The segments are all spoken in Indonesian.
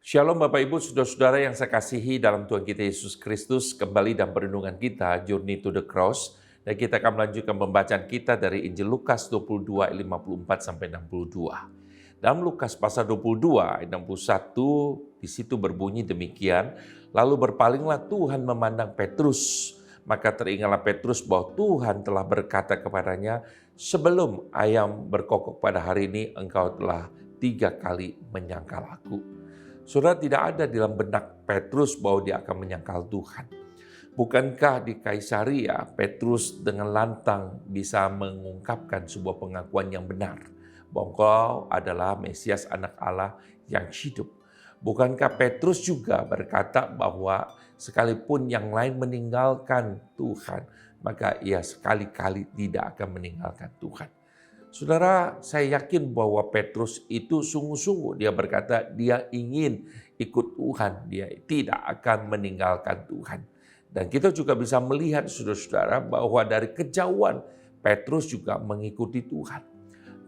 Shalom Bapak Ibu, Saudara-saudara yang saya kasihi dalam Tuhan kita Yesus Kristus, kembali dalam perenungan kita, Journey to the Cross. Dan kita akan melanjutkan pembacaan kita dari Injil Lukas 22, 54-62. Dalam Lukas pasal 22, ayat 61, di situ berbunyi demikian, lalu berpalinglah Tuhan memandang Petrus. Maka teringatlah Petrus bahwa Tuhan telah berkata kepadanya, sebelum ayam berkokok pada hari ini, engkau telah 3 kali menyangkal aku. Saudara, tidak ada dalam benak Petrus bahwa dia akan menyangkal Tuhan. Bukankah di Kaisaria, Petrus dengan lantang bisa mengungkapkan sebuah pengakuan yang benar, bahwa engkau adalah Mesias anak Allah yang hidup. Bukankah Petrus juga berkata bahwa sekalipun yang lain meninggalkan Tuhan, maka ia sekali-kali tidak akan meninggalkan Tuhan. Saudara, saya yakin bahwa Petrus itu sungguh-sungguh dia berkata dia ingin ikut Tuhan, dia tidak akan meninggalkan Tuhan. Dan kita juga bisa melihat saudara-saudara bahwa dari kejauhan Petrus juga mengikuti Tuhan.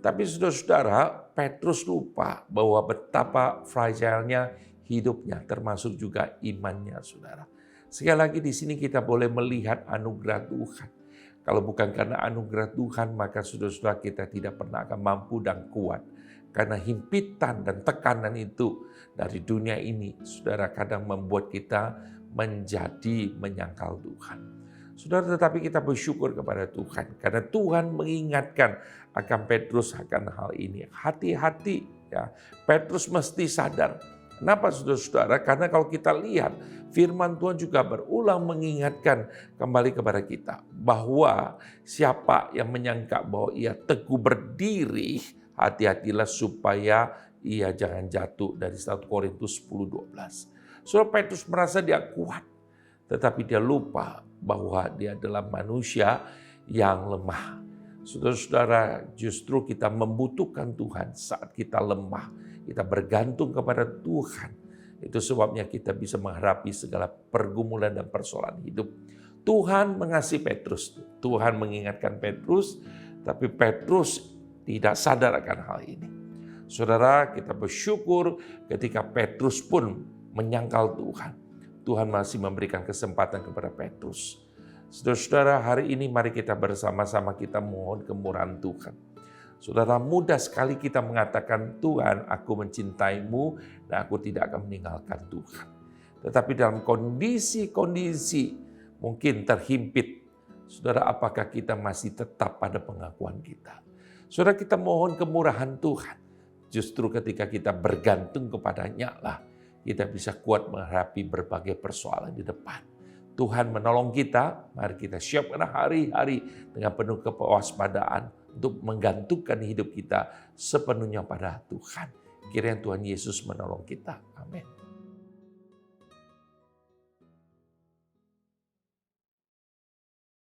Tapi saudara-saudara, Petrus lupa bahwa betapa fragile-nya hidupnya, termasuk juga imannya, saudara. Sekali lagi di sini kita boleh melihat anugerah Tuhan. Kalau bukan karena anugerah Tuhan, maka saudara-saudara kita tidak pernah akan mampu dan kuat. Karena himpitan dan tekanan itu dari dunia ini, saudara, kadang membuat kita menjadi menyangkal Tuhan. Saudara, tetapi kita bersyukur kepada Tuhan. Karena Tuhan mengingatkan akan Petrus akan hal ini. Hati-hati, ya. Petrus mesti sadar. Kenapa saudara-saudara? Karena kalau kita lihat firman Tuhan juga berulang mengingatkan kembali kepada kita bahwa siapa yang menyangka bahwa ia teguh berdiri, hati-hatilah supaya ia jangan jatuh, dari 1 Korintus 10:12. Saudara, Petrus merasa dia kuat, tetapi dia lupa bahwa dia adalah manusia yang lemah. Saudara-saudara, justru kita membutuhkan Tuhan saat kita lemah. Kita bergantung kepada Tuhan. Itu sebabnya kita bisa menghadapi segala pergumulan dan persoalan hidup. Tuhan mengasihi Petrus. Tuhan mengingatkan Petrus, tapi Petrus tidak sadar akan hal ini. Saudara, kita bersyukur ketika Petrus pun menyangkal Tuhan. Tuhan masih memberikan kesempatan kepada Petrus. Saudara-saudara, hari ini mari kita bersama-sama kita mohon kemurahan Tuhan. Saudara, mudah sekali kita mengatakan, Tuhan, aku mencintaimu dan aku tidak akan meninggalkan Tuhan. Tetapi dalam kondisi-kondisi mungkin terhimpit, saudara, apakah kita masih tetap pada pengakuan kita? Saudara, kita mohon kemurahan Tuhan. Justru ketika kita bergantung kepadanya lah, kita bisa kuat menghadapi berbagai persoalan di depan. Tuhan menolong kita, mari kita siapkan hari-hari dengan penuh kewaspadaan untuk menggantungkan hidup kita sepenuhnya pada Tuhan. Kiranya Tuhan Yesus menolong kita. Amin.